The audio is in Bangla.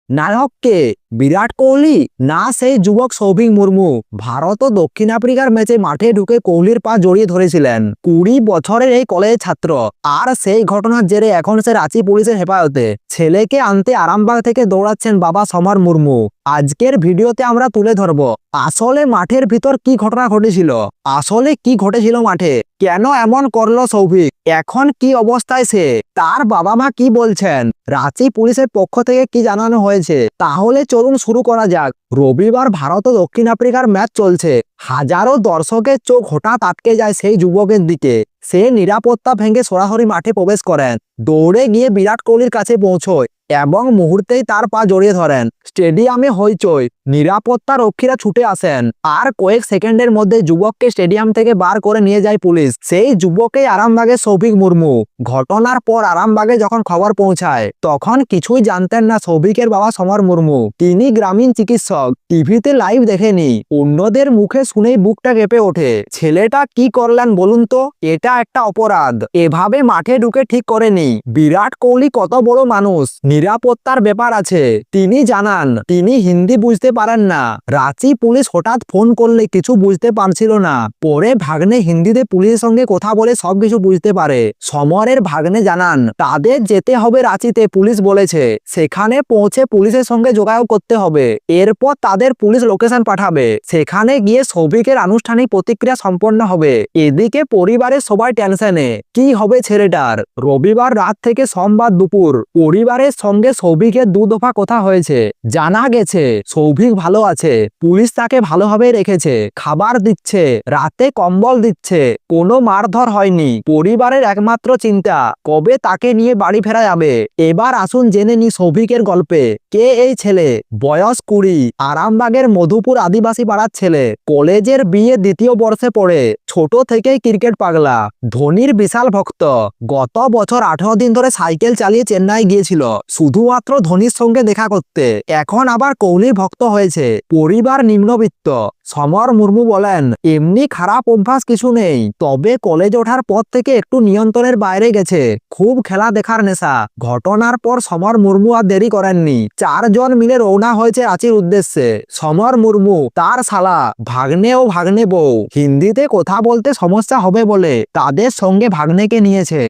নায়ক কে? বিরাট কোহলি না সেই যুবক সৌভিক মুর্মু? ভারত ও দক্ষিণ আফ্রিকার ম্যাচে মাঠে ঢুকে কোহলির পা জড়িয়ে ধরেছিলেন 20 বছরের এই কলেজ ছাত্র। আর সেই ঘটনার জেরে এখন সে রাঁচি পুলিশের হেফাজতে। ছেলেকে আনতে আরামবাগ থেকে দৌড়াচ্ছেন বাবা সমর মুর্মু। আজকের ভিডিওতে আমরা তুলে ধরব আসলে মাঠের ভিতর কি ঘটনা ঘটেছিল, আসলে কি ঘটেছিল মাঠে, কেন এমন করলো সৌভিক, এখন কি অবস্থায় সে, তার বাবা মা কি বলছেন, রাঁচি পুলিশের পক্ষ থেকে কি জানানো হয়েছে। তাহলে চলুন শুরু করা যাক। রবিবার ভারত ও দক্ষিণ আফ্রিকার ম্যাচ চলছে। হাজারো দর্শকের চোখ হঠাৎ আটকে যায় সেই যুবকের দিকে। সে নিরাপত্তা ভেঙে সরাসরি মাঠে প্রবেশ করেন, দৌড়ে গিয়ে বিরাট কোহলির কাছে পৌঁছয় এবং মুহূর্তেই তার পা জড়িয়ে ধরেন। স্টেডিয়ামে হইচই, নিরাপত্তা রক্ষীরা ছুটে আসেন আর কয়েক সেকেন্ডের মধ্যে যুবককে স্টেডিয়াম থেকে বার করে নিয়ে যায় পুলিশ। সেই যুবকেই আরামবাগের সৌভিক মুর্মু। ঘটনার পর আরামবাগে যখন খবর পৌঁছায় তখন কিছুই জানতেন না সৌভিকের বাবা সমর মুর্মু। তিনি গ্রামীণ চিকিৎসক, টিভিতে লাইভ দেখেনি। অন্যদের মুখে শুনেই বুকটা কেঁপে ওঠে। ছেলেটা কি করলেন বলুন তো, এটা একটা অপরাধ। এভাবে মাঠে ঢুকে ঠিক করেনি। বিরাট কোহলি কত বড় মানুষ, নিরাপত্তার ব্যাপার আছে। তিনি জানান তিনি হিন্দি বুঝতে পারেন না। রাঁচি পুলিশ হঠাৎ ফোন করলে কিছু বুঝতে পারছিল না। পরে ভাগ্নে হিন্দিতে পুলিশের সঙ্গে কথা বলে সবকিছু বুঝতে পারে। সমরের ভাগ্নে জানান তাদের যেতে হবে রাঁচিতে, পুলিশ বলেছে। সেখানে পৌঁছে পুলিশের সঙ্গে যোগাযোগ করতে হবে। এরপর তাদের পুলিশ লোকেশন পাঠাবে। সেখানে গিয়ে সৌভিকের আনুষ্ঠানিক প্রতিক্রিয়া সম্পন্ন হবে। এদিকে পরিবারের সবাই টেনশনে, কি হবে ছেলেটার। রবিবার রাত থেকে সোমবার দুপুর পরিবারের সঙ্গে সৌভিকের 2 দফা কথা হয়েছে। জানা গেছে সৌভিক ভালো আছে, পুলিশ তাকে ভালোভাবে রেখেছে, খাবার দিচ্ছে, রাতে কম্বল দিচ্ছে, কোনো মারধর হয়নি। পরিবারের একমাত্র চিন্তা কবে তাকে নিয়ে বাড়ি ফেরা যাবে। এবার আসুন জেনে নি সৌভিকের গল্পে। কে এই ছেলে? বয়স 20, আরামবাগের মধুপুর আদিবাসী পাড়ার ছেলে। কলেজের বিয়ে 2য় বর্ষে পড়ে। ছোট থেকেই ক্রিকেট পাগলা, ধোনির বিশাল ভক্ত। গত বছর 18 দিন ধরে সাইকেল চালিয়ে চেন্নাই গিয়েছিল শুধুমাত্র ধোনির সঙ্গে দেখা করতে। এখন আবার কোহলির ভক্ত হয়েছে। পরিবার নিম্নবিত্ত। সমর মুর্মু বলেন এমনি খারাপ অভ্যাস কিছু নেই, তবে কলেজ ওঠার পর থেকে একটু নিয়ন্ত্রণের বাইরে গেছে। খুব খেলা দেখার নেশা। ঘটনার পর সমর মুর্মু আর দেরি করেননি। 4 জন মিলে রওনা হয়েছে রাঁচির উদ্দেশ্যে। সমর মুর্মু, তার শালা, ভাগ্নে ও ভাগ্নে বউ। হিন্দিতে কথা বলতে সমস্যা হবে বলে তাদের সঙ্গে ভাগ্নেকে নিয়েছে।